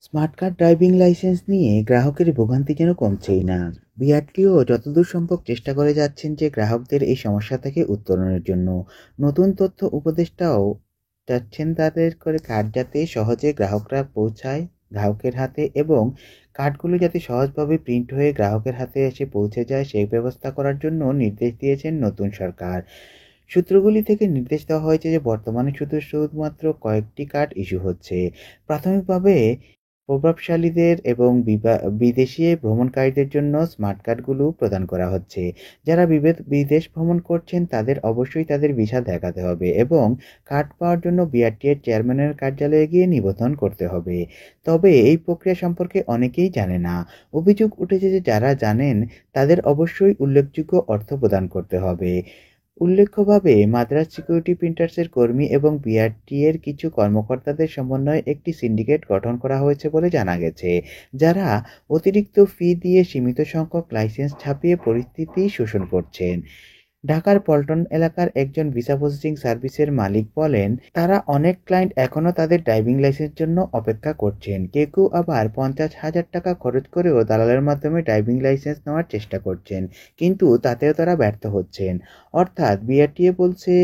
Smart card driving licence নিয়ে গ্রাহকের ভোগান্তি যেন কমছেই না। বিআরটিও যতদূর সম্ভব চেষ্টা করে যাচ্ছেন যে গ্রাহকদের এই সমস্যা থেকে উত্তরণের জন্য। নতুন তথ্য উপদেষ্টাও চাচ্ছেন তাদের করে কার্ড যাতে সহজে গ্রাহকরা পৌঁছায় গ্রাহকের হাতে, এবং কার্ডগুলো যাতে সহজভাবে প্রিন্ট হয়ে গ্রাহকের হাতে এসে পৌঁছে যায় সেই ব্যবস্থা করার জন্য নির্দেশ দিয়েছেন নতুন সরকার। সূত্রগুলি থেকে নির্দেশ দেওয়া হয়েছে যে বর্তমানে শুধুমাত্র কয়েকটি কার্ড ইস্যু হচ্ছে। প্রাথমিকভাবে প্রভাবশালীদের এবং বিদেশি ভ্রমণকারীদের জন্য স্মার্ট কার্ডগুলো প্রদান করা হচ্ছে। যারা বিদেশ ভ্রমণ করছেন তাদের অবশ্যই তাদের ভিসা দেখাতে হবে এবং কার্ড পাওয়ার জন্য বিআরটিএর চেয়ারম্যানের কার্যালয়ে গিয়ে নিবন্ধন করতে হবে। তবে এই প্রক্রিয়া সম্পর্কে অনেকেই জানে না। অভিযোগ উঠেছে যে যারা জানেন তাদের অবশ্যই উল্লেখযোগ্য অর্থ প্রদান করতে হবে। উল্লেখ্যভাবে মাদ্রাজ সিকিউরিটি প্রিন্টার্সের কর্মী এবং বিআরটি-এর কিছু কর্মকর্তাদের সমন্বয়ে একটি সিন্ডিকেট গঠন করা হয়েছে বলে জানা গেছে, যারা অতিরিক্ত ফি দিয়ে সীমিত সংখ্যক লাইসেন্স ছাপিয়ে পরিস্থিতি শোষণ করছেন। ঢাকার পল্টন এলাকার একজন ভিসা প্রসেসিং সার্ভিসের মালিক বলেন, তারা অনেক ক্লায়েন্ট এখনও তাদের ড্রাইভিং লাইসেন্সের জন্য অপেক্ষা করছেন। কেউ আবার 50,000 টাকা খরচ করেও দালালের মাধ্যমে ড্রাইভিং লাইসেন্স নেওয়ার চেষ্টা করছেন, কিন্তু তাতেও তারা ব্যর্থ হচ্ছেন। অর্থাৎ বিআরটিএ বলছে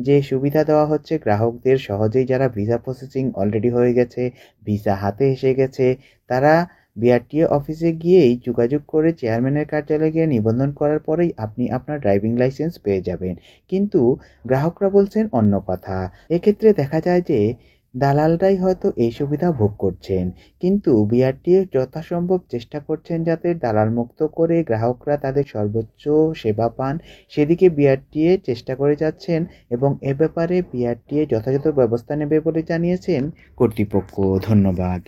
যে সুবিধা দেওয়া হচ্ছে গ্রাহকদের সহজেই, যারা ভিসা প্রসেসিং অলরেডি হয়ে গেছে, ভিসা হাতে এসে গেছে, তারা বিআরটিএ অফিসে গিয়েই যোগাযোগ করে চেয়ারম্যানের কার্যালয়ে গিয়ে নিবন্ধন করার পরেই আপনি আপনার ড্রাইভিং লাইসেন্স পেয়ে যাবেন। কিন্তু গ্রাহকরা বলছেন অন্য কথা। এক্ষেত্রে দেখা যায় যে দালালরাই হয়তো এই সুবিধা ভোগ করছেন, কিন্তু বিআরটিএ যথাসম্ভব চেষ্টা করছেন যাতে দালাল মুক্ত করে গ্রাহকরা তাদের সর্বোচ্চ সেবা পান, সেদিকে বিআরটিএ চেষ্টা করে যাচ্ছেন এবং এ ব্যাপারে বিআরটিএ যথাযথ ব্যবস্থা নেবে বলে জানিয়েছেন কর্তৃপক্ষ। ধন্যবাদ।